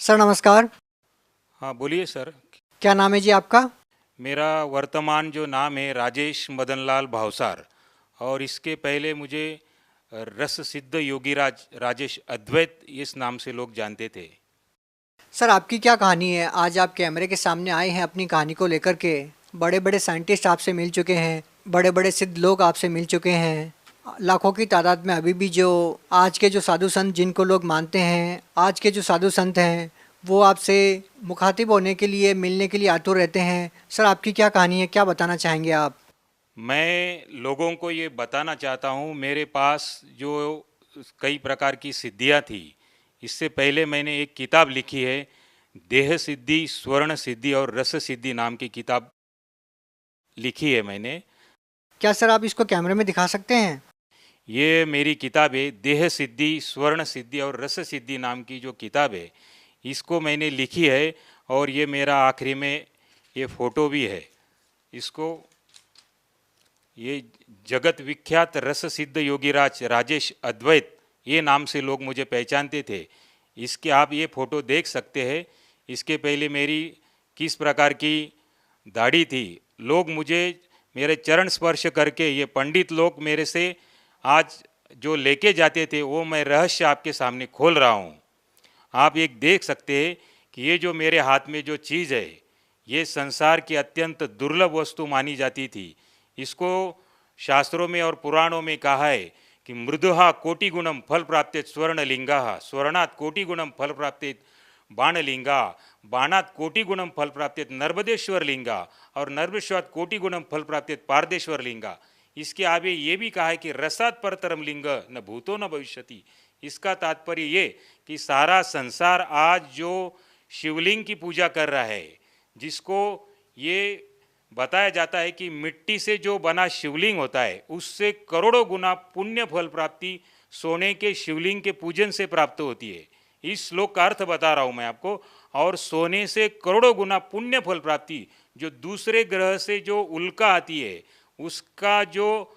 Sir नमस्कार। हाँ बोलिए सर। क्या नाम है जी आपका? मेरा वर्तमान जो नाम है राजेश मदनलाल भावसार। और इसके पहले मुझे रस सिद्ध योगीराज राजेश अद्वैत इस नाम से लोग जानते थे। सर आपकी क्या कहानी है? आज आप कैमरे के सामने आए हैं अपनी कहानी को लेकर के। बड़े बड़े साइंटिस्ट आपसे मिल चुके हैं, बड़े बड़े सिद्ध लोग आपसे मिल चुके हैं। लाखों की तादाद में अभी भी जो आज के जो साधु संत जिनको लोग मानते हैं, आज के जो साधु संत हैं, वो आपसे मुखातिब होने के लिए, मिलने के लिए आतुर रहते हैं। सर आपकी क्या कहानी है, क्या बताना चाहेंगे आप? मैं लोगों को ये बताना चाहता हूँ, मेरे पास जो कई प्रकार की सिद्धियाँ थी। इससे पहले मैंने एक किताब लिखी है, देह सिद्धि, स्वर्ण सिद्धि और रस सिद्धि नाम की किताब लिखी है मैंने। क्या सर आप इसको कैमरे में दिखा सकते हैं? ये मेरी किताब है, देह सिद्धि, स्वर्ण सिद्धि और रस सिद्धि नाम की जो किताब है, इसको मैंने लिखी है। और ये मेरा आखिरी में ये फोटो भी है। इसको ये जगत विख्यात रस सिद्ध योगीराज राजेश अद्वैत ये नाम से लोग मुझे पहचानते थे। इसके आप ये फोटो देख सकते हैं। इसके पहले मेरी किस प्रकार की दाढ़ी थी। लोग मुझे मेरे चरण स्पर्श करके, ये पंडित लोग मेरे से आज जो लेके जाते थे, वो मैं रहस्य आपके सामने खोल रहा हूँ। आप एक देख सकते हैं कि ये जो मेरे हाथ में जो चीज़ है, ये संसार की अत्यंत दुर्लभ वस्तु मानी जाती थी। इसको शास्त्रों में और पुराणों में कहा है कि मृदुहा कोटिगुणम फल प्राप्ति स्वर्णलिंगा, स्वर्णात् कोटिगुणम फल प्राप्ति बाणलिंगा, बाणात् कोटिगुणम फल प्राप्ति नर्मदेश्वर लिंगा और नर्मदेश्वरात् कोटिगुणम फल प्राप्ति पारदेश्वर लिंगा। इसके आगे ये भी कहा है कि रसात परतरम लिंग न भूतो न भविष्यति। इसका तात्पर्य ये कि सारा संसार आज जो शिवलिंग की पूजा कर रहा है, जिसको ये बताया जाता है कि मिट्टी से जो बना शिवलिंग होता है, उससे करोड़ों गुना पुण्य फल प्राप्ति सोने के शिवलिंग के पूजन से प्राप्त होती है। इस श्लोक का अर्थ बता रहा हूँ मैं आपको। और सोने से करोड़ों गुना पुण्य फल प्राप्ति, जो दूसरे ग्रह से जो उल्का आती है, उसका जो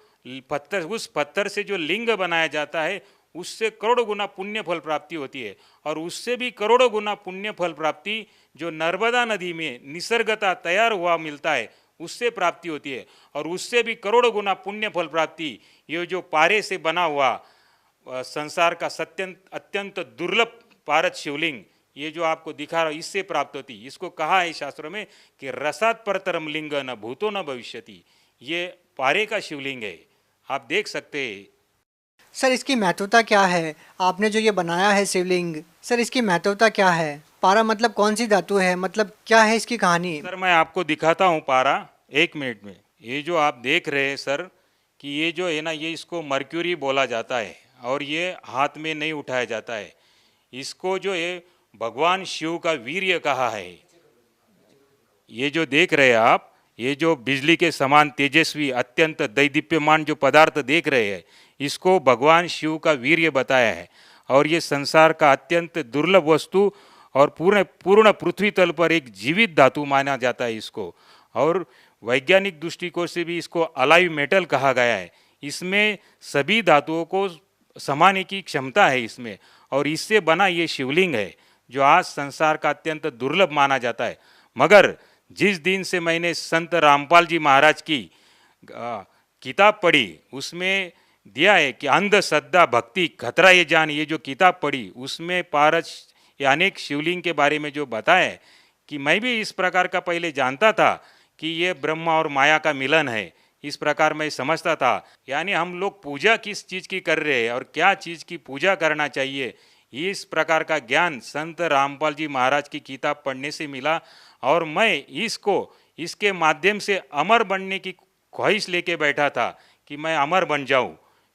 पत्थर, उस पत्थर से जो लिंग बनाया जाता है, उससे करोड़ों गुना पुण्य फल प्राप्ति होती है। और उससे भी करोड़ों गुना पुण्य फल प्राप्ति जो नर्मदा नदी में निसर्गता तैयार हुआ मिलता है, उससे प्राप्ति होती है। और उससे भी करोड़ों गुना पुण्य फल प्राप्ति ये जो पारे से बना हुआ संसार का अत्यंत दुर्लभ पारद शिवलिंग, ये जो आपको दिखा रहा हूँ, इससे प्राप्त होती। इसको कहा है शास्त्रों में कि रसात परतरम लिंग न भूतो न भविष्यति। ये पारे का शिवलिंग है, आप देख सकते हैं। सर इसकी महत्वता क्या है? आपने जो ये बनाया है शिवलिंग, सर इसकी महत्वता क्या है? पारा मतलब कौन सी धातु है, मतलब क्या है इसकी कहानी? सर मैं आपको दिखाता हूँ पारा, एक मिनट में। ये जो आप देख रहे हैं सर, कि ये जो है ना, ये इसको मर्क्यूरी बोला जाता है और ये हाथ में नहीं उठाया जाता है। इसको जो है भगवान शिव का वीर्य कहा है। ये जो देख रहे हैं आप, ये जो बिजली के समान तेजस्वी अत्यंत दैदीप्यमान जो पदार्थ देख रहे हैं, इसको भगवान शिव का वीर्य बताया है। और ये संसार का अत्यंत दुर्लभ वस्तु और पूर्ण पूर्ण पृथ्वी तल पर एक जीवित धातु माना जाता है इसको। और वैज्ञानिक दृष्टिकोण से भी इसको अलाइव मेटल कहा गया है। इसमें सभी धातुओं को समाने की क्षमता है इसमें। और इससे बना ये शिवलिंग है जो आज संसार का अत्यंत दुर्लभ माना जाता है। मगर जिस दिन से मैंने संत रामपाल जी महाराज की किताब पढ़ी, उसमें दिया है कि अंधश्रद्धा भक्ति खतरा ये जान, ये जो किताब पढ़ी उसमें पारस या अनेक शिवलिंग के बारे में जो बताया है, कि मैं भी इस प्रकार का पहले जानता था कि ये ब्रह्मा और माया का मिलन है, इस प्रकार मैं समझता था। यानी हम लोग पूजा किस चीज़ की कर रहे हैं और क्या चीज़ की पूजा करना चाहिए, इस प्रकार का ज्ञान संत रामपाल जी महाराज की किताब पढ़ने से मिला। और मैं इसको इसके माध्यम से अमर बनने की ख्वाहिश लेके बैठा था कि मैं अमर बन जाऊं,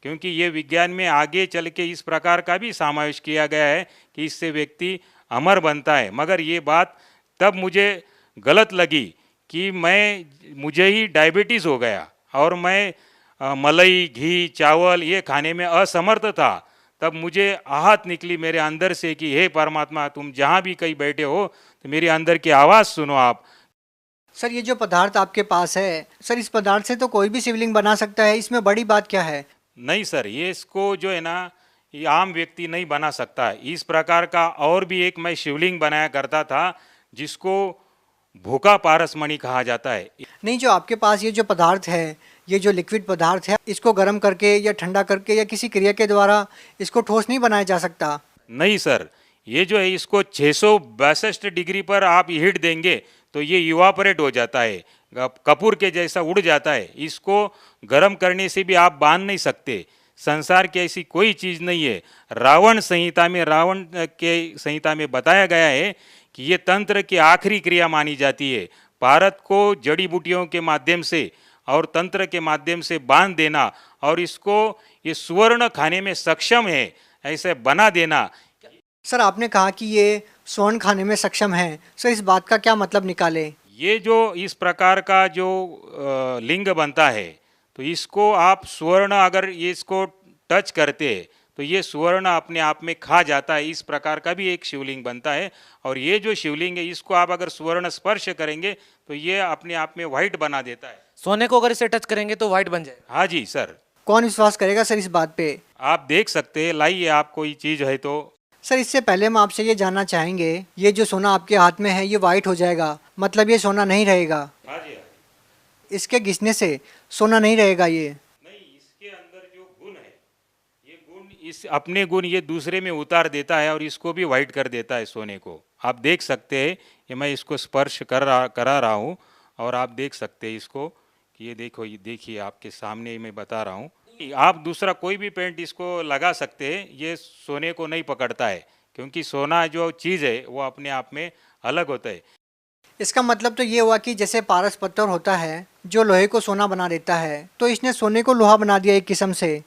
क्योंकि ये विज्ञान में आगे चल के इस प्रकार का भी समावेश किया गया है कि इससे व्यक्ति अमर बनता है। मगर ये बात तब मुझे गलत लगी कि मुझे ही डायबिटीज़ हो गया और मैं मलाई, घी, चावल ये खाने में असमर्थ था। तब मुझे आहत निकली मेरे अंदर से कि हे परमात्मा, तुम जहाँ भी कहीं बैठे हो तो मेरी अंदर की आवाज़ सुनो आप। सर ये जो पदार्थ आपके पास है, सर इस पदार्थ से तो कोई भी शिवलिंग बना सकता है, इसमें बड़ी बात क्या है? नहीं सर, ये इसको जो है ना, ये आम व्यक्ति नहीं बना सकता। इस प्रकार का और भी एक मैं शिवलिंग बनाया करता था जिसको भूखा पारसमणि कहा जाता है। नहीं, जो आपके पास ये जो पदार्थ है, ये जो लिक्विड पदार्थ है, इसको गर्म करके या ठंडा करके या किसी क्रिया के द्वारा इसको ठोस नहीं बनाया जा सकता। नहीं सर, ये जो है इसको 662 डिग्री पर आप हीट देंगे तो ये इवापोरेट हो जाता है, कपूर के जैसा उड़ जाता है। इसको गर्म करने से भी आप बांध नहीं सकते। संसार की ऐसी कोई चीज़ नहीं है। रावण के संहिता में बताया गया है कि ये तंत्र की आखिरी क्रिया मानी जाती है। भारत को जड़ी बूटियों के माध्यम से और तंत्र के माध्यम से बांध देना और इसको ये सुवर्ण खाने में सक्षम है ऐसे बना देना। सर, आपने कहा कि ये स्वर्ण खाने में सक्षम है। सर, इस बात का क्या मतलब निकाले? ये जो इस प्रकार का जो लिंग बनता है तो इसको आप स्वर्ण अगर ये इसको टच करते हैं तो ये स्वर्ण अपने आप में खा जाता है। इस प्रकार का भी एक शिवलिंग बनता है और ये जो शिवलिंग है इसको आप अगर स्वर्ण स्पर्श करेंगे तो ये अपने आप में व्हाइट बना देता है। सोने को अगर इसे टच करेंगे तो व्हाइट बन जाएगा। हाँ जी सर, कौन विश्वास करेगा सर इस बात पे? आप देख सकते हैं, लाइए आप कोई चीज़ है तो। सर, इससे पहले हम आपसे ये जानना चाहेंगे, ये जो सोना आपके हाथ में है ये वाइट हो जाएगा, मतलब ये सोना नहीं रहेगा? हाँ जी, इसके घिसने से सोना नहीं रहेगा ये? नहीं, इसके अंदर जो गुण है ये गुण इस अपने गुण ये दूसरे में उतार देता है और इसको भी वाइट कर देता है सोने को। आप देख सकते हैं कि मैं इसको स्पर्श करा रहा हूँ और आप देख सकते हैं इसको कि ये देखो, ये देखिए आपके सामने ही मैं बता रहा हूँ। आप दूसरा कोई भी पेंट इसको लगा सकते हैं, ये सोने को नहीं पकड़ता है क्योंकि सोना जो चीज़ है वो अपने आप में अलग होता है। इसका मतलब तो ये हुआ कि जैसे पारस पत्थर होता है जो लोहे को सोना बना देता है, तो इसने सोने को लोहा बना दिया एक किस्म से।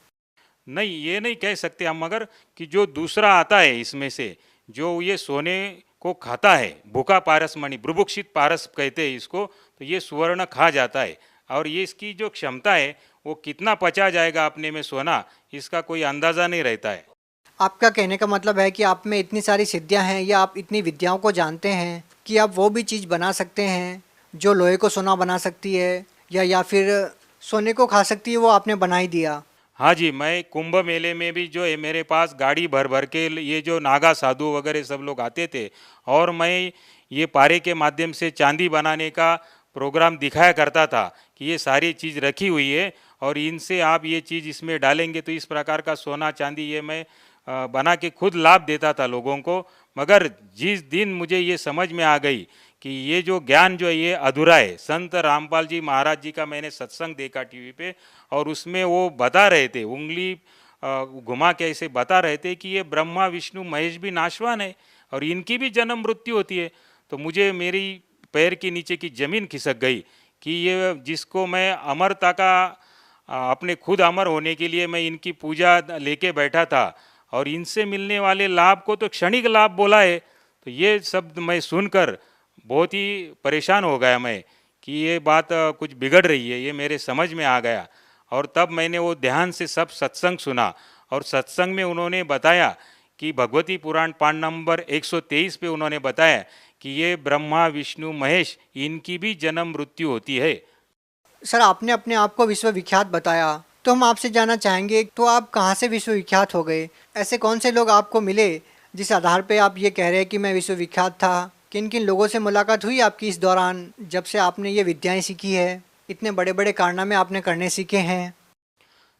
नहीं, ये नहीं कह सकते हम, मगर कि जो दूसरा आता है इसमें से जो ये सोने को खाता है, भूखा पारसमणि, बुभुक्षित पारस कहते हैं इसको, तो ये सुवर्ण खा जाता है और ये इसकी जो क्षमता है वो कितना पचा जाएगा अपने में सोना, इसका कोई अंदाज़ा नहीं रहता है। आपका कहने का मतलब है कि आप में इतनी सारी सिद्धियां हैं या आप इतनी विद्याओं को जानते हैं कि आप वो भी चीज़ बना सकते हैं जो लोहे को सोना बना सकती है या फिर सोने को खा सकती है, वो आपने बना ही दिया। हाँ जी, मैं कुंभ मेले में भी जो है मेरे पास गाड़ी भर भर के ये जो नागा साधु वगैरह सब लोग आते थे और मैं ये पारे के माध्यम से चांदी बनाने का प्रोग्राम दिखाया करता था कि ये सारी चीज़ रखी हुई है और इनसे आप ये चीज़ इसमें डालेंगे तो इस प्रकार का सोना चांदी ये मैं बना के खुद लाभ देता था लोगों को। मगर जिस दिन मुझे ये समझ में आ गई कि ये जो ज्ञान जो है ये अधूरा है, संत रामपाल जी महाराज जी का मैंने सत्संग देखा टीवी पे और उसमें वो बता रहे थे, उंगली घुमा के ऐसे बता रहे थे कि ये ब्रह्मा विष्णु महेश भी नाशवान है और इनकी भी जन्म मृत्यु होती है। तो मुझे मेरी पैर के नीचे की ज़मीन खिसक गई कि ये जिसको मैं अमरता का अपने खुद अमर होने के लिए मैं इनकी पूजा लेके बैठा था और इनसे मिलने वाले लाभ को तो क्षणिक लाभ बोला है। तो ये शब्द मैं सुनकर बहुत ही परेशान हो गया मैं कि ये बात कुछ बिगड़ रही है, ये मेरे समझ में आ गया। और तब मैंने वो ध्यान से सब सत्संग सुना और सत्संग में उन्होंने बताया कि भगवती पुराण पाठ नंबर 123 पे उन्होंने बताया कि ये ब्रह्मा विष्णु महेश इनकी भी जन्म मृत्यु होती है। सर, आपने अपने आप को विश्वविख्यात बताया, तो हम आपसे जानना चाहेंगे, तो आप कहाँ से विश्वविख्यात हो गए? ऐसे कौन से लोग आपको मिले जिस आधार पे आप ये कह रहे हैं कि मैं विश्वविख्यात था? किन किन लोगों से मुलाकात हुई आपकी इस दौरान जब से आपने ये विद्याएं सीखी है, इतने बड़े बड़े कारनामे आपने करने सीखे हैं?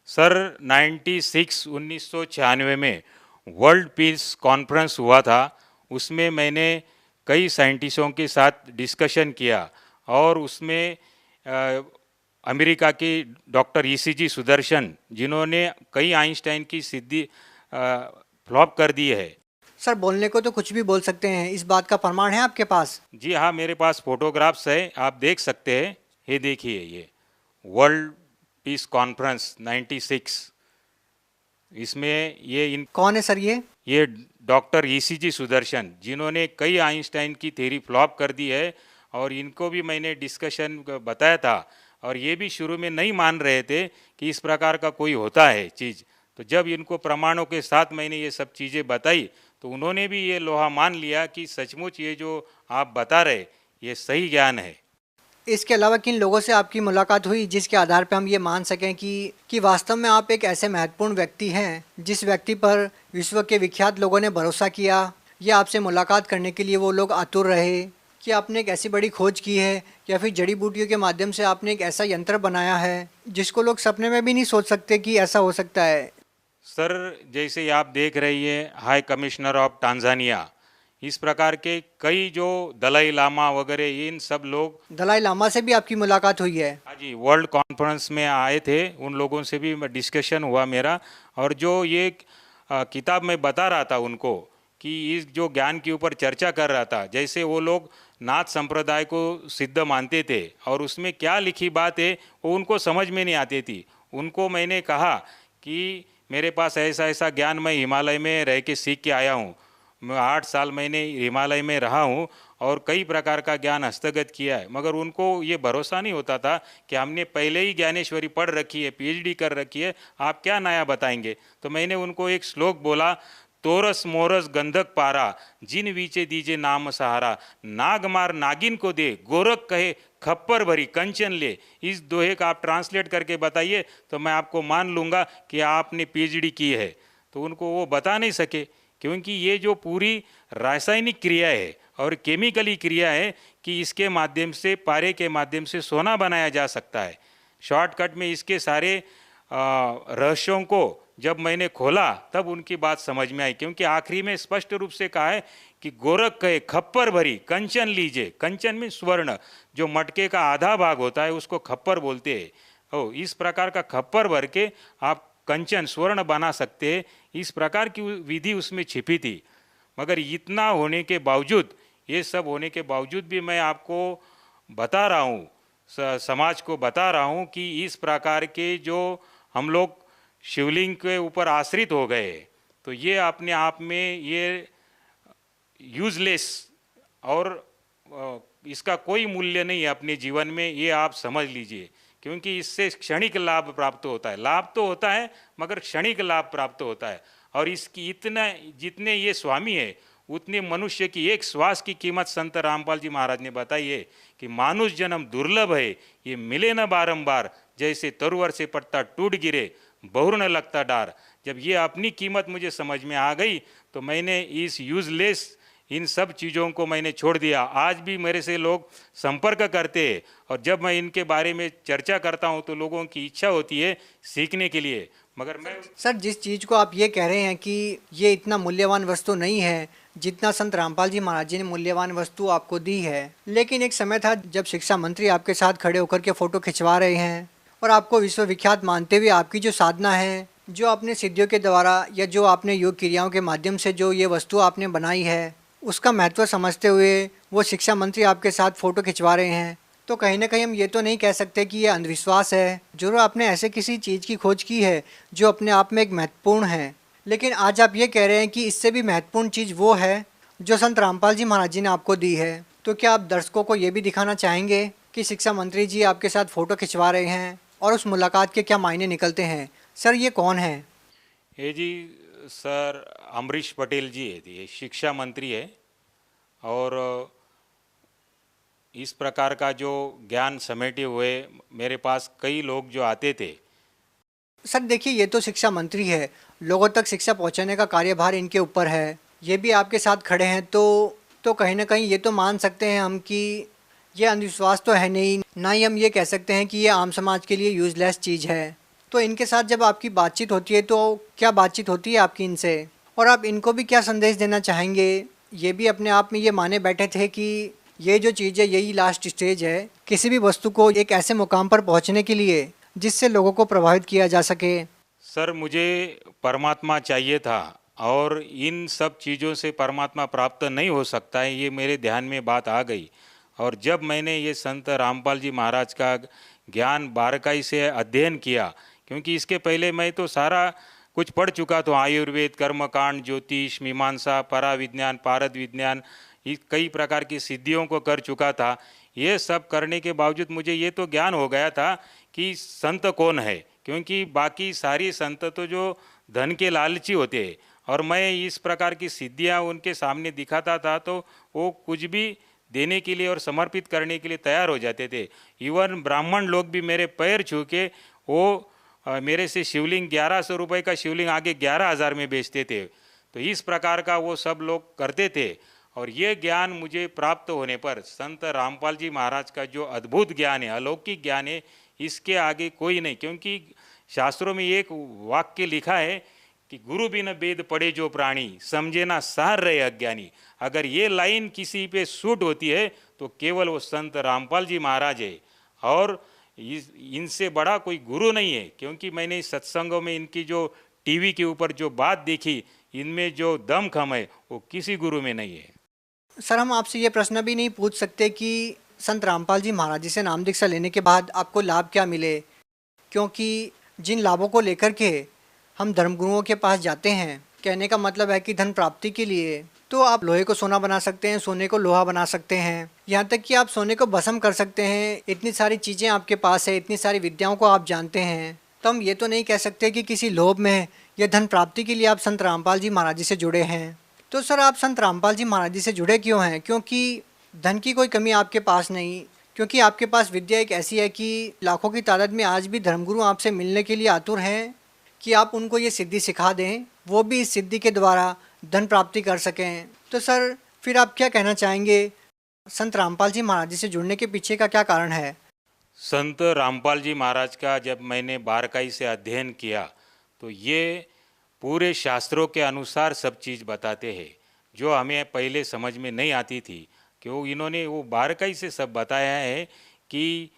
सर 1996 में वर्ल्ड पीस कॉन्फ्रेंस हुआ था, उसमें मैंने कई साइंटिस्टों के साथ डिस्कशन किया और उसमें अमेरिका के डॉक्टर ईसीजी सुदर्शन जिन्होंने कई आइंस्टाइन की सिद्धि फ्लॉप कर दी है। सर, बोलने को तो कुछ भी बोल सकते हैं, इस बात का प्रमाण है आपके पास? जी हाँ, मेरे पास फोटोग्राफ्स है, आप देख सकते हैं। ये देखिए, ये वर्ल्ड पीस कॉन्फ्रेंस 96, इसमें ये इन कौन है सर ये? डॉक्टर ईसीजी सुदर्शन जिन्होंने कई आइंस्टाइन की थ्योरी फ्लॉप कर दी है और इनको भी मैंने डिस्कशन बताया था और ये भी शुरू में नहीं मान रहे थे कि इस प्रकार का कोई होता है चीज़। तो जब इनको प्रमाणों के साथ मैंने ये सब चीज़ें बताई तो उन्होंने भी ये लोहा मान लिया कि सचमुच ये जो आप बता रहे ये सही ज्ञान है। इसके अलावा किन लोगों से आपकी मुलाकात हुई जिसके आधार पर हम ये मान सकें कि वास्तव में आप एक ऐसे महत्वपूर्ण व्यक्ति हैं जिस व्यक्ति पर विश्व के विख्यात लोगों ने भरोसा किया या आपसे मुलाकात करने के लिए वो लोग आतुर रहे कि आपने एक ऐसी बड़ी खोज की है या फिर जड़ी बूटियों के माध्यम से आपने एक ऐसा यंत्र बनाया है जिसको लोग सपने में भी नहीं सोच सकते कि ऐसा हो सकता है। सर, जैसे आप देख रही है हाई कमिश्नर ऑफ टांजानिया, इस प्रकार के कई जो दलाई लामा वगैरह इन सब लोग, दलाई लामा से भी आपकी मुलाकात हुई है? हाँ जी, वर्ल्ड कॉन्फ्रेंस में आए थे, उन लोगों से भी डिस्कशन हुआ मेरा। और जो ये किताब में बता रहा था उनको कि इस जो ज्ञान के ऊपर चर्चा कर रहा था, जैसे वो लोग नाथ संप्रदाय को सिद्ध मानते थे और उसमें क्या लिखी बात है वो उनको समझ में नहीं आती थी। उनको मैंने कहा कि मेरे पास ऐसा ऐसा ज्ञान मैं हिमालय में रह के सीख के आया हूँ, मैं 8 साल मैंने हिमालय में रहा हूँ और कई प्रकार का ज्ञान हस्तगत किया है, मगर उनको ये भरोसा नहीं होता था कि हमने पहले ही ज्ञानेश्वरी पढ़ रखी है, पीएचडी कर रखी है, आप क्या नया बताएंगे। तो मैंने उनको एक श्लोक बोला, तोरस मोरस गंधक पारा, जिन वीचे दीजे नाम सहारा, नाग मार नागिन को दे, गोरख कहे खप्पर भरी कंचन ले। इस दोहे का आप ट्रांसलेट करके बताइए तो मैं आपको मान लूँगा कि आपने पीएचडी की है। तो उनको वो बता नहीं सके, क्योंकि ये जो पूरी रासायनिक क्रिया है और केमिकली क्रिया है कि इसके माध्यम से, पारे के माध्यम से सोना बनाया जा सकता है। शॉर्टकट में इसके सारे रहस्यों को जब मैंने खोला तब उनकी बात समझ में आई, क्योंकि आखिरी में स्पष्ट रूप से कहा है कि गोरख कहे खप्पर भरी कंचन लीजिए। कंचन में स्वर्ण, जो मटके का आधा भाग होता है उसको खप्पर बोलते हैं। ओ, इस प्रकार का खप्पर भर के आप कंचन स्वर्ण बना सकते हैं, इस प्रकार की विधि उसमें छिपी थी। मगर इतना होने के बावजूद, ये सब होने के बावजूद भी मैं आपको बता रहा हूँ, समाज को बता रहा हूँ कि इस प्रकार के जो हम लोग शिवलिंग के ऊपर आश्रित हो गए, तो ये अपने आप में ये यूजलेस और इसका कोई मूल्य नहीं है अपने जीवन में, ये आप समझ लीजिए। क्योंकि इससे क्षणिक लाभ प्राप्त होता है, लाभ तो होता है मगर क्षणिक लाभ प्राप्त होता है। और इसकी इतना, जितने ये स्वामी है उतने मनुष्य की एक श्वास की कीमत संत रामपाल जी महाराज ने बताई है कि मानुष जन्म दुर्लभ है, ये मिले न बारंबार, जैसे तरुवर से पत्ता टूट गिरे बहुर न लगता डार। जब ये अपनी कीमत मुझे समझ में आ गई तो मैंने इस यूजलेस इन सब चीज़ों को मैंने छोड़ दिया। आज भी मेरे से लोग संपर्क करते हैं और जब मैं इनके बारे में चर्चा करता हूं तो लोगों की इच्छा होती है सीखने के लिए। मगर मैं सर, जिस चीज़ को आप ये कह रहे हैं कि ये इतना मूल्यवान वस्तु नहीं है जितना संत रामपाल जी महाराज जी ने मूल्यवान वस्तु आपको दी है, लेकिन एक समय था जब शिक्षा मंत्री आपके साथ खड़े होकर के फ़ोटो खिंचवा रहे हैं और आपको विश्वविख्यात मानते हुए आपकी जो साधना है, जो आपने सिद्धियों के द्वारा या जो आपने योग क्रियाओं के माध्यम से जो ये वस्तु आपने बनाई है, उसका महत्व समझते हुए वो शिक्षा मंत्री आपके साथ फ़ोटो खिंचवा रहे हैं, तो कहीं ना कहीं हम ये तो नहीं कह सकते कि ये अंधविश्वास है। जरूर आपने ऐसे किसी चीज़ की खोज की है जो अपने आप में एक महत्वपूर्ण है, लेकिन आज आप ये कह रहे हैं कि इससे भी महत्वपूर्ण चीज़ वो है जो संत रामपाल जी महाराज जी ने आपको दी है। तो क्या आप दर्शकों को ये भी दिखाना चाहेंगे कि शिक्षा मंत्री जी आपके साथ फ़ोटो खिंचवा रहे हैं और उस मुलाकात के क्या मायने निकलते हैं? सर, ये कौन है? ये जी सर अमरीश पटेल जी है, ये शिक्षा मंत्री है। और इस प्रकार का जो ज्ञान समेटे हुए मेरे पास कई लोग जो आते थे। सर देखिए, ये तो शिक्षा मंत्री है, लोगों तक शिक्षा पहुंचाने का कार्यभार इनके ऊपर है, ये भी आपके साथ खड़े हैं, तो कहीं ना कहीं ये तो मान सकते हैं हम कि ये अंधविश्वास तो है नहीं, ना ही हम ये कह सकते हैं कि ये आम समाज के लिए यूजलेस चीज़ है। तो इनके साथ जब आपकी बातचीत होती है तो क्या बातचीत होती है आपकी इनसे, और आप इनको भी क्या संदेश देना चाहेंगे? ये भी अपने आप में ये माने बैठे थे कि ये जो चीज़ है यही लास्ट स्टेज है किसी भी वस्तु को एक ऐसे मुकाम पर पहुंचने के लिए जिससे लोगों को प्रभावित किया जा सके। सर, मुझे परमात्मा चाहिए था और इन सब चीज़ों से परमात्मा प्राप्त नहीं हो सकता है, ये मेरे ध्यान में बात आ गई। और जब मैंने ये संत रामपाल जी महाराज का ज्ञान बारकाई से अध्ययन किया, क्योंकि इसके पहले मैं तो सारा कुछ पढ़ चुका था, आयुर्वेद, कर्मकांड, ज्योतिष, मीमांसा, पराविज्ञान, पारद विज्ञान, कई प्रकार की सिद्धियों को कर चुका था। ये सब करने के बावजूद मुझे ये तो ज्ञान हो गया था कि संत कौन है, क्योंकि बाकी सारी संत तो जो धन के लालची होते हैं, और मैं इस प्रकार की सिद्धियां उनके सामने दिखाता था तो वो कुछ भी देने के लिए और समर्पित करने के लिए तैयार हो जाते थे। इवन ब्राह्मण लोग भी मेरे पैर छू के वो मेरे से शिवलिंग 1100 रुपये का शिवलिंग आगे 11,000 में बेचते थे। तो इस प्रकार का वो सब लोग करते थे। और ये ज्ञान मुझे प्राप्त होने पर संत रामपाल जी महाराज का जो अद्भुत ज्ञान है, अलौकिक ज्ञान है, इसके आगे कोई नहीं। क्योंकि शास्त्रों में एक वाक्य लिखा है कि गुरु बिन वेद पढ़े जो प्राणी, समझे ना सार रहे अज्ञानी। अगर ये लाइन किसी पे सूट होती है तो केवल वो संत रामपाल जी महाराज है, और इनसे बड़ा कोई गुरु नहीं है। क्योंकि मैंने सत्संगों में इनकी जो टीवी के ऊपर जो बात देखी, इनमें जो दमखम है वो किसी गुरु में नहीं है। सर, हम आपसे ये प्रश्न भी नहीं पूछ सकते कि संत रामपाल जी महाराज जी से नाम दीक्षा लेने के बाद आपको लाभ क्या मिले, क्योंकि जिन लाभों को लेकर के हम धर्मगुरुओं के पास जाते हैं, कहने का मतलब है कि धन प्राप्ति के लिए तो आप लोहे को सोना बना सकते हैं, सोने को लोहा बना सकते हैं, यहाँ तक कि आप सोने को भस्म कर सकते हैं। इतनी सारी चीज़ें आपके पास है, इतनी सारी विद्याओं को आप जानते हैं, तो हम ये तो नहीं कह सकते कि किसी लोभ में या धन प्राप्ति के लिए आप संत रामपाल जी महाराज जी से जुड़े हैं। तो सर, आप संत रामपाल जी महाराज जी से जुड़े क्यों हैं? क्योंकि धन की कोई कमी आपके पास नहीं, क्योंकि आपके पास विद्या एक ऐसी है कि लाखों की तादाद में आज भी धर्मगुरु आपसे मिलने के लिए आतुर हैं कि आप उनको ये सिद्धि सिखा दें, वो भी इस सिद्धि के द्वारा धन प्राप्ति कर सकें। तो सर, फिर आप क्या कहना चाहेंगे, संत रामपाल जी महाराज जी से जुड़ने के पीछे का क्या कारण है? संत रामपाल जी महाराज का जब मैंने बारकाई से अध्ययन किया तो ये पूरे शास्त्रों के अनुसार सब चीज़ बताते हैं, जो हमें पहले समझ में नहीं आती थी। क्यों इन्होंने वो बारकाई से सब बताया है कि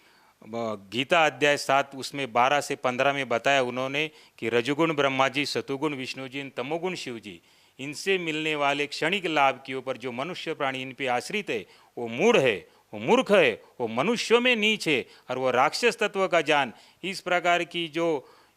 गीता अध्याय 7 उसमें 12 से 15 में बताया उन्होंने कि रजोगुण ब्रह्मा जी, सतुगुण विष्णु जी, तमोगुण शिव जी, इनसे मिलने वाले क्षणिक लाभ के ऊपर जो मनुष्य प्राणी इन पे आश्रित है वो मूढ़ है, वो मूर्ख है, वो मनुष्यों में नीच है, और वो राक्षस तत्व का जान। इस प्रकार की जो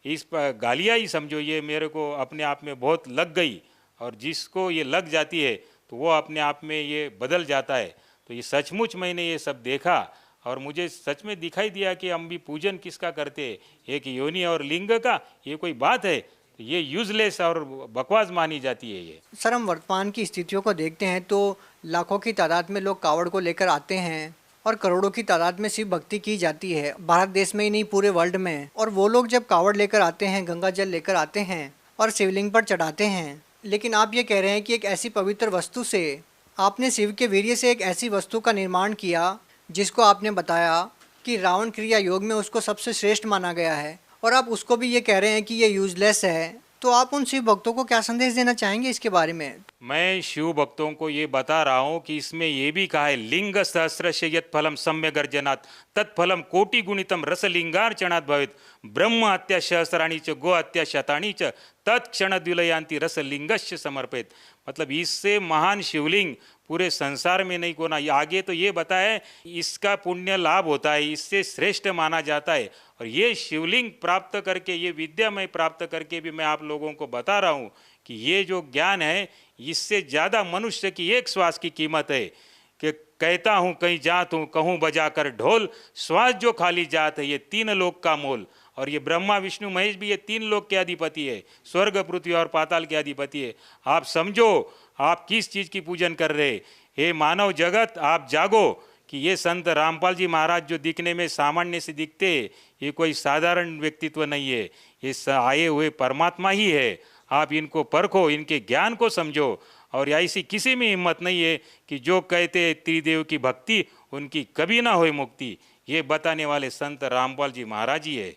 इस गालियाँ ही समझो, ये मेरे को अपने आप में बहुत लग गई। और जिसको ये लग जाती है तो वो अपने आप में ये बदल जाता है। तो ये सचमुच मैंने ये सब देखा और मुझे सच में दिखाई दिया कि हम भी पूजन किसका करते हैं, एक योनि और लिंग का, ये कोई बात है? तो ये यूजलेस और बकवास मानी जाती है ये। सर, हम वर्तमान की स्थितियों को देखते हैं तो लाखों की तादाद में लोग कावड़ को लेकर आते हैं और करोड़ों की तादाद में शिव भक्ति की जाती है, भारत देश में ही नहीं पूरे वर्ल्ड में। और वो लोग जब कावड़ लेकर आते हैं, गंगा जल लेकर आते हैं और शिवलिंग पर चढ़ाते हैं, लेकिन आप ये कह रहे हैं कि एक ऐसी पवित्र वस्तु से आपने शिव के वीर्य से एक ऐसी वस्तु का निर्माण किया जिसको आपने बताया कि रावण क्रिया योग में उसको सबसे श्रेष्ठ माना गया है, और आप उसको भी ये कह रहे हैं कि ये यूजलेस है। तो आप उन शिव भक्तों को क्या संदेश देना चाहेंगे इसके बारे में? मैं शिव भक्तों को ये बता रहा हूँ कि इसमें ये भी कहा है, लिंग सहस्र से यत् फलम सम्य गर्जनात् तत्फलम कोटि गुणितम रसलिंगार्चनात् भवेत् ब्रह्म हत्या सहस्राणी च गो हत्या शतानी च तत्क्षण द्विलयांति रसलिंगस्य समर्पित। मतलब इससे महान शिवलिंग पूरे संसार में नहीं कोना। आगे तो ये बताया इसका पुण्य लाभ होता है, इससे श्रेष्ठ माना जाता है। और ये शिवलिंग प्राप्त करके, ये विद्या मैं प्राप्त करके भी मैं आप लोगों को बता रहा हूँ कि ये जो ज्ञान है इससे ज़्यादा मनुष्य की एक श्वास की कीमत है। कि कहता हूँ कहीं जात हूँ, कहूँ बजा कर ढोल, श्वास जो खाली जात है ये 3 लोक का मोल। और ये ब्रह्मा विष्णु महेश भी ये 3 लोक के अधिपति है, स्वर्ग पृथ्वी और पाताल के अधिपति है। आप समझो आप किस चीज़ की पूजन कर रहे। हे मानव जगत, आप जागो कि ये संत रामपाल जी महाराज जो दिखने में सामान्य से दिखते, ये कोई साधारण व्यक्तित्व नहीं है, ये आए हुए परमात्मा ही है। आप इनको परखो, इनके ज्ञान को समझो। और ऐसी किसी में हिम्मत नहीं है कि जो कहते त्रिदेव की भक्ति उनकी कभी ना होए मुक्ति, ये बताने वाले संत रामपाल जी महाराज ही है।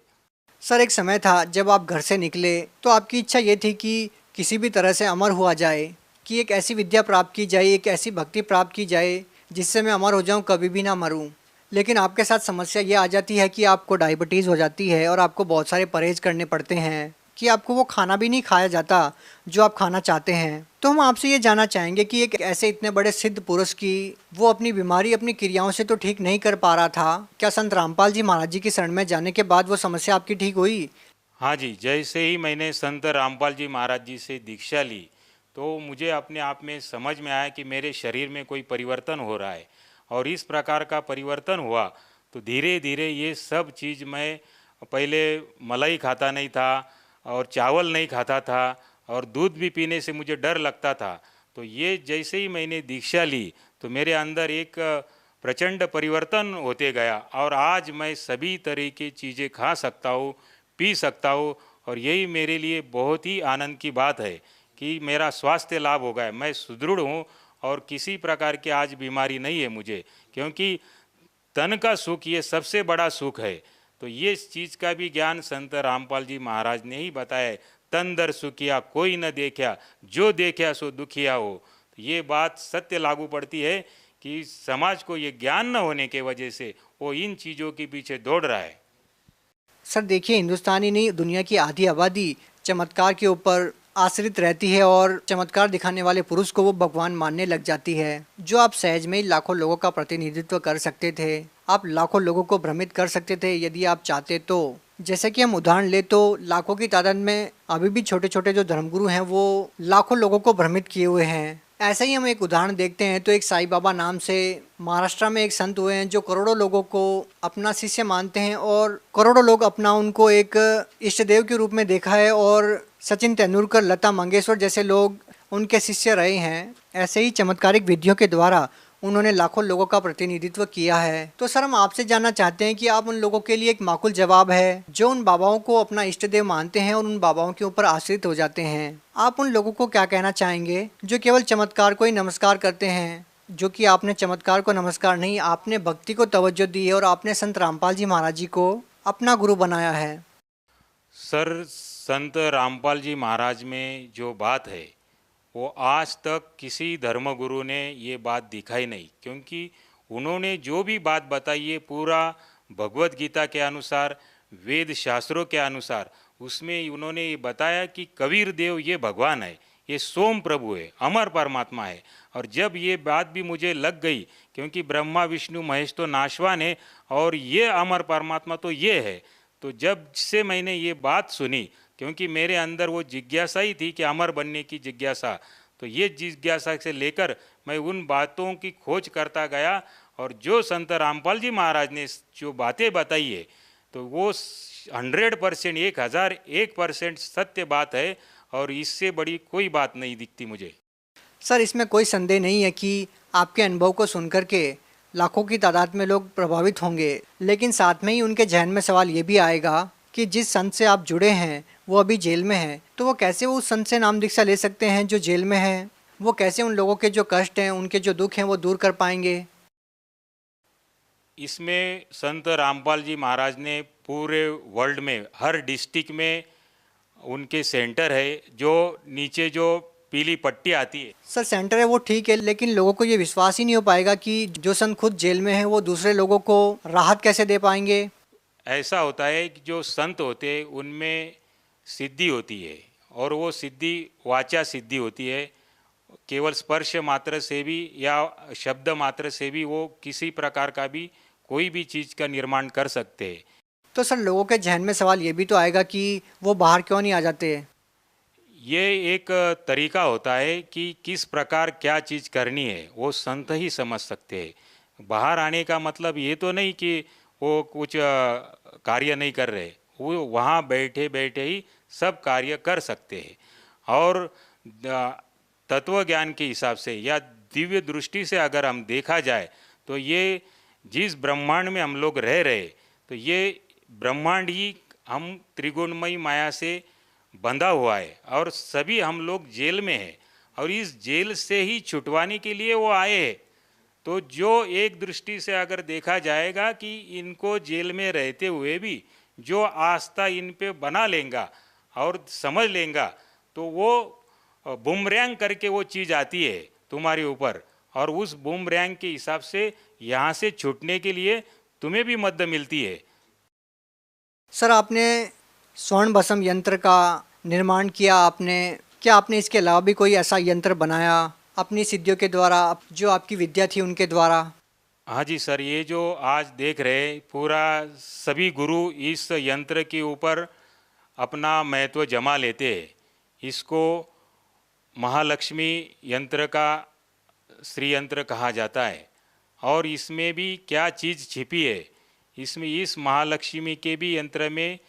सर, एक समय था जब आप घर से निकले तो आपकी इच्छा ये थी कि किसी भी तरह से अमर हुआ जाए, कि एक ऐसी विद्या प्राप्त की जाए, एक ऐसी भक्ति प्राप्त की जाए जिससे मैं अमर हो जाऊं, कभी भी ना मरूं। लेकिन आपके साथ समस्या ये आ जाती है कि आपको डायबिटीज़ हो जाती है और आपको बहुत सारे परहेज़ करने पड़ते हैं, कि आपको वो खाना भी नहीं खाया जाता जो आप खाना चाहते हैं। तो हम आपसे ये जानना चाहेंगे कि एक ऐसे इतने बड़े सिद्ध पुरुष की वो अपनी बीमारी अपनी क्रियाओं से तो ठीक नहीं कर पा रहा था, क्या संत रामपाल जी महाराज जी की शरण में जाने के बाद वो समस्या आपकी ठीक हुई? हाँ जी, जैसे ही मैंने संत रामपाल जी महाराज जी से दीक्षा ली तो मुझे अपने आप में समझ में आया कि मेरे शरीर में कोई परिवर्तन हो रहा है। और इस प्रकार का परिवर्तन हुआ तो धीरे धीरे ये सब चीज़, मैं पहले मलाई खाता नहीं था और चावल नहीं खाता था और दूध भी पीने से मुझे डर लगता था। तो ये जैसे ही मैंने दीक्षा ली तो मेरे अंदर एक प्रचंड परिवर्तन होते गया और आज मैं सभी तरह की चीज़ें खा सकता हूँ, पी सकता हूँ और यही मेरे लिए बहुत ही आनंद की बात है कि मेरा स्वास्थ्य लाभ हो गया, मैं सुदृढ़ हूँ और किसी प्रकार की आज बीमारी नहीं है मुझे, क्योंकि तन का सुख ये सबसे बड़ा सुख है। तो ये चीज़ का भी ज्ञान संत रामपाल जी महाराज ने ही बताया है, तन दर सुखिया कोई न देखा, जो देखा सो दुखिया हो। तो ये बात सत्य लागू पड़ती है कि समाज को ये ज्ञान न होने के वजह से वो इन चीज़ों के पीछे दौड़ रहा है। सर देखिए, हिंदुस्तानी नहीं दुनिया की आधी आबादी चमत्कार के ऊपर आश्रित रहती है और चमत्कार दिखाने वाले पुरुष को वो भगवान मानने लग जाती है। जो आप सहज में ही लाखों लोगों का प्रतिनिधित्व कर सकते थे, आप लाखों लोगों को भ्रमित कर सकते थे यदि आप चाहते तो। जैसे कि हम उदाहरण ले तो लाखों की तादाद में अभी भी छोटे छोटे जो धर्मगुरु हैं वो लाखों लोगों को भ्रमित किए हुए हैं। ऐसे ही हम एक उदाहरण देखते हैं तो एक साईं बाबा नाम से महाराष्ट्र में एक संत हुए हैं जो करोड़ों लोगों को अपना शिष्य मानते हैं और करोड़ों लोग अपना उनको एक इष्ट देव के रूप में देखा है और सचिन तेंदुलकर, लता मंगेशकर जैसे लोग उनके शिष्य रहे हैं। ऐसे ही चमत्कारिक विधियों के द्वारा उन्होंने लाखों लोगों का प्रतिनिधित्व किया है। तो सर हम आपसे जानना चाहते हैं कि आप उन लोगों के लिए एक माकूल जवाब है जो उन बाबाओं को अपना इष्ट देव मानते हैं और उन बाबाओं के ऊपर आश्रित हो जाते हैं। आप उन लोगों को क्या कहना चाहेंगे जो केवल चमत्कार को ही नमस्कार करते हैं? जो कि आपने चमत्कार को नमस्कार नहीं, आपने भक्ति को तवज्जो दी है और आपने संत रामपाल जी महाराज जी को अपना गुरु बनाया है। सर, संत रामपाल जी महाराज में जो बात है वो आज तक किसी धर्मगुरु ने ये बात दिखाई नहीं, क्योंकि उन्होंने जो भी बात बताई है पूरा भगवत गीता के अनुसार, वेद शास्त्रों के अनुसार, उसमें उन्होंने ये बताया कि कबीर देव ये भगवान है, ये सोम प्रभु है, अमर परमात्मा है। और जब ये बात भी मुझे लग गई, क्योंकि ब्रह्मा विष्णु महेश तो नाशवान है और ये अमर परमात्मा तो ये है, तो जब से मैंने ये बात सुनी, क्योंकि मेरे अंदर वो जिज्ञासा ही थी कि अमर बनने की जिज्ञासा, तो ये जिज्ञासा से लेकर मैं उन बातों की खोज करता गया और जो संत रामपाल जी महाराज ने जो बातें बताई है तो वो 100%, 1001% सत्य बात है और इससे बड़ी कोई बात नहीं दिखती मुझे। सर इसमें कोई संदेह नहीं है कि आपके अनुभव को सुनकर के लाखों की तादाद में लोग प्रभावित होंगे, लेकिन साथ में ही उनके जहन में सवाल ये भी आएगा कि जिस संत से आप जुड़े हैं वो अभी जेल में है, तो वो कैसे वो उस संत से नाम दीक्षा ले सकते हैं जो जेल में है? वो कैसे उन लोगों के जो कष्ट हैं, उनके जो दुख हैं वो दूर कर पाएंगे? इसमें संत रामपाल जी महाराज ने पूरे वर्ल्ड में हर डिस्ट्रिक्ट में उनके सेंटर है, जो नीचे जो पीली पट्टी आती है। सर सेंटर है वो ठीक है, लेकिन लोगों को ये विश्वास ही नहीं हो पाएगा कि जो संत खुद जेल में है वो दूसरे लोगों को राहत कैसे दे पाएंगे? ऐसा होता है कि जो संत होते हैं उनमें सिद्धि होती है और वो सिद्धि वाचा सिद्धि होती है। केवल स्पर्श मात्र से भी या शब्द मात्र से भी वो किसी प्रकार का भी कोई भी चीज़ का निर्माण कर सकते हैं। तो सर लोगों के जहन में सवाल ये भी तो आएगा कि वो बाहर क्यों नहीं आ जाते? ये एक तरीका होता है कि किस प्रकार क्या चीज़ करनी है वो संत ही समझ सकते हैं। बाहर आने का मतलब ये तो नहीं कि वो कुछ कार्य नहीं कर रहे, वो वहाँ बैठे बैठे ही सब कार्य कर सकते हैं। और तत्व ज्ञान के हिसाब से या दिव्य दृष्टि से अगर हम देखा जाए तो ये जिस ब्रह्मांड में हम लोग रह रहे, तो ये ब्रह्मांड ही हम त्रिगुणमयी माया से बंधा हुआ है और सभी हम लोग जेल में हैं और इस जेल से ही छुटवाने के लिए वो आए हैं। तो जो एक दृष्टि से अगर देखा जाएगा कि इनको जेल में रहते हुए भी जो आस्था इन पे बना लेगा और समझ लेगा, तो वो बूमरैंग करके वो चीज़ आती है तुम्हारे ऊपर और उस बूमरैंग के हिसाब से यहाँ से छूटने के लिए तुम्हें भी मदद मिलती है। सर आपने स्वर्ण भस्म यंत्र का निर्माण किया, आपने क्या आपने इसके अलावा भी कोई ऐसा यंत्र बनाया अपनी सिद्धियों के द्वारा, जो आपकी विद्या थी उनके द्वारा? हाँ जी सर, ये जो आज देख रहे पूरा सभी गुरु इस यंत्र के ऊपर अपना महत्व जमा लेते हैं। इसको महालक्ष्मी यंत्र का श्री यंत्र कहा जाता है और इसमें भी क्या चीज़ छिपी है, इसमें इस महालक्ष्मी के भी यंत्र में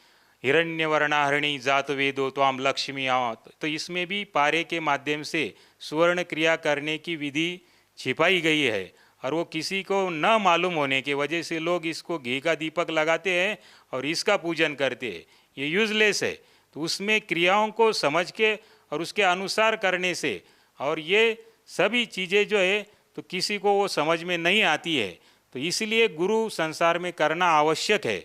हिरण्यवर्णाहरिणी जात वेदो त्वाम लक्ष्मी आवत, तो इसमें भी पारे के माध्यम से सुवर्ण क्रिया करने की विधि छिपाई गई है और वो किसी को न मालूम होने की वजह से लोग इसको घी का दीपक लगाते हैं और इसका पूजन करते हैं। ये यूजलेस है। तो उसमें क्रियाओं को समझ के और उसके अनुसार करने से, और ये सभी चीज़ें जो है तो किसी को वो समझ में नहीं आती है, तो इसलिए गुरु संसार में करना आवश्यक है।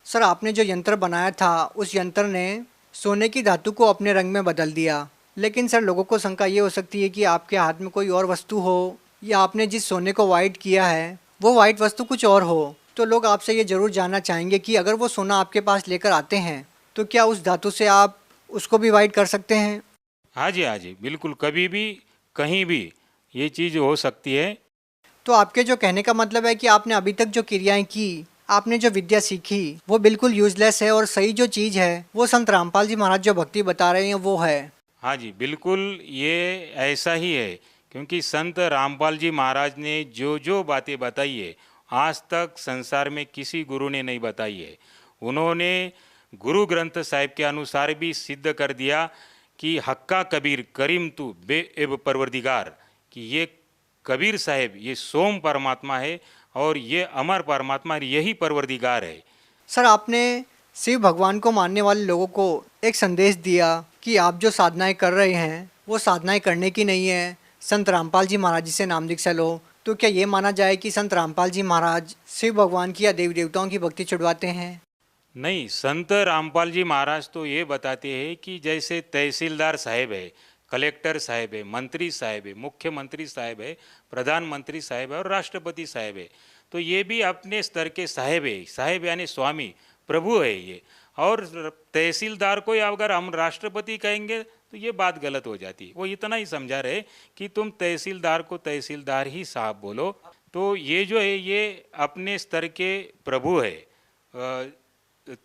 सर आपने जो यंत्र बनाया था उस यंत्र ने सोने की धातु को अपने रंग में बदल दिया, लेकिन सर लोगों को शंका ये हो सकती है कि आपके हाथ में कोई और वस्तु हो या आपने जिस सोने को वाइट किया है वो वाइट वस्तु कुछ और हो। तो लोग आपसे ये ज़रूर जानना चाहेंगे कि अगर वो सोना आपके पास लेकर आते हैं तो क्या उस धातु से आप उसको भी वाइट कर सकते हैं? हाँ जी, हाँ जी, बिल्कुल, कभी भी कहीं भी ये चीज़ हो सकती है। तो आपके जो कहने का मतलब है कि आपने अभी तक जो क्रियाएं की, आपने जो विद्या सीखी वो बिल्कुल यूजलेस है और सही जो चीज़ है वो संत रामपाल जी महाराज जो भक्ति बता रहे हैं वो है। हाँ जी, बिल्कुल ये ऐसा ही है, क्योंकि संत रामपाल जी महाराज ने जो जो बातें बताई है आज तक संसार में किसी गुरु ने नहीं बताई है। उन्होंने गुरु ग्रंथ साहिब के अनुसार भी सिद्ध कर दिया कि हक्का कबीर करीम तू बे एब परवरदिगार, कि ये कबीर साहेब ये सोम परमात्मा है और ये अमर परमात्मा, यही परवरदिगार है। सर आपने शिव भगवान को मानने वाले लोगों को एक संदेश दिया कि आप जो साधनाएं कर रहे हैं वो साधनाएं करने की नहीं है, संत रामपाल जी महाराज जी से नाम दीक्षा लो। तो क्या ये माना जाए कि संत रामपाल जी महाराज शिव भगवान की या देवी देवताओं की भक्ति छुड़वाते हैं? नहीं, संत रामपाल जी महाराज तो ये बताते हैं कि जैसे तहसीलदार साहेब है, कलेक्टर साहेब है, मंत्री साहेब है, मुख्यमंत्री साहेब है, प्रधानमंत्री साहेब है और राष्ट्रपति साहेब है, तो ये भी अपने स्तर के साहेब है। साहेब यानी स्वामी, प्रभु है ये। और तहसीलदार को अगर हम राष्ट्रपति कहेंगे तो ये बात गलत हो जाती है। वो इतना ही समझा रहे कि तुम तहसीलदार को तहसीलदार ही साहब बोलो। तो ये जो है ये अपने स्तर के प्रभु है,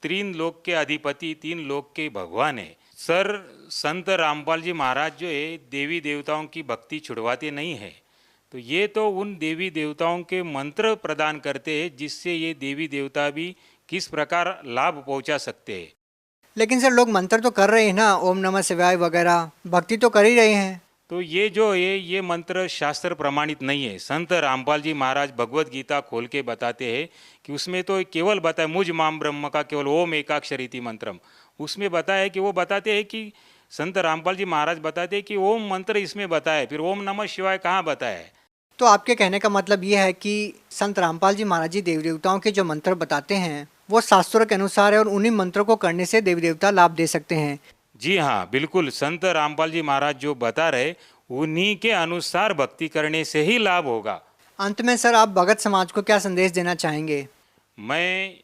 तीन लोक के अधिपति, तीन लोक के भगवान है। सर संत रामपाल जी महाराज जो है देवी देवताओं की भक्ति छुड़वाते नहीं है, तो ये तो उन देवी देवताओं के मंत्र प्रदान करते हैं जिससे ये देवी देवता भी किस प्रकार लाभ पहुंचा सकते हैं। लेकिन सर लोग मंत्र तो कर रहे हैं ना, ओम नमः शिवाय वगैरह भक्ति तो कर ही रहे हैं। तो ये जो है ये मंत्र शास्त्र प्रमाणित नहीं है। संत रामपाल जी महाराज भगवत गीता खोल के बताते हैं कि उसमें तो केवल बताया मुझ माम ब्रह्म का केवल ओम एकाक्षरीति मंत्रम, उसमें बताया है कि वो बताते हैं कि संत रामपाल जी महाराज बताते हैं कि ओम मंत्र इसमें बताया, फिर ओम नमः शिवाय कहाँ बताया है। तो आपके कहने का मतलब ये है कि संत रामपाल जी महाराज जी देवी देवताओं के जो मंत्र बताते हैं वो शास्त्रों के अनुसार है और उन्हीं मंत्रों को करने से देवी देवता लाभ दे सकते हैं। जी हाँ, बिल्कुल, संत रामपाल जी महाराज जो बता रहे उन्हीं के अनुसार भक्ति करने से ही लाभ होगा। अंत में सर आप भगत समाज को क्या संदेश देना चाहेंगे? मैं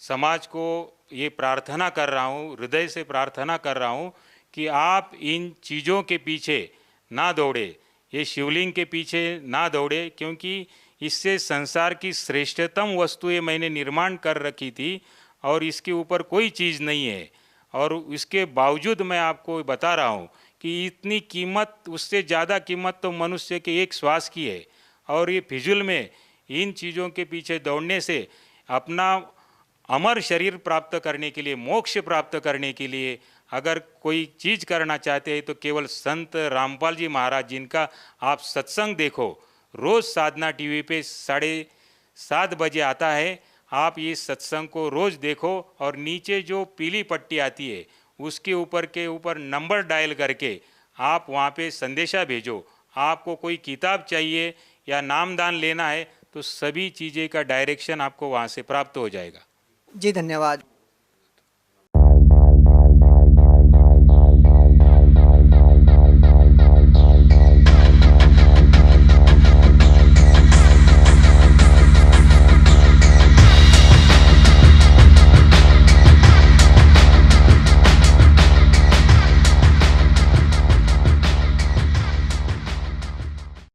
समाज को ये प्रार्थना कर रहा हूँ, हृदय से प्रार्थना कर रहा हूँ कि आप इन चीज़ों के पीछे ना दौड़े, ये शिवलिंग के पीछे ना दौड़े, क्योंकि इससे संसार की श्रेष्ठतम वस्तुएं मैंने निर्माण कर रखी थी और इसके ऊपर कोई चीज़ नहीं है। और इसके बावजूद मैं आपको बता रहा हूँ कि इतनी कीमत, उससे ज़्यादा कीमत तो मनुष्य के एक श्वास की है। और ये फिजूल में इन चीज़ों के पीछे दौड़ने से अपना अमर शरीर प्राप्त करने के लिए, मोक्ष प्राप्त करने के लिए अगर कोई चीज़ करना चाहते हैं तो केवल संत रामपाल जी महाराज जिनका आप सत्संग देखो, रोज़ साधना टीवी पे 7:30 बजे आता है, आप ये सत्संग को रोज़ देखो और नीचे जो पीली पट्टी आती है उसके ऊपर नंबर डायल करके आप वहाँ पे संदेशा भेजो। आपको कोई किताब चाहिए या नामदान लेना है तो सभी चीज़ें का डायरेक्शन आपको वहाँ से प्राप्त हो जाएगा। जी धन्यवाद।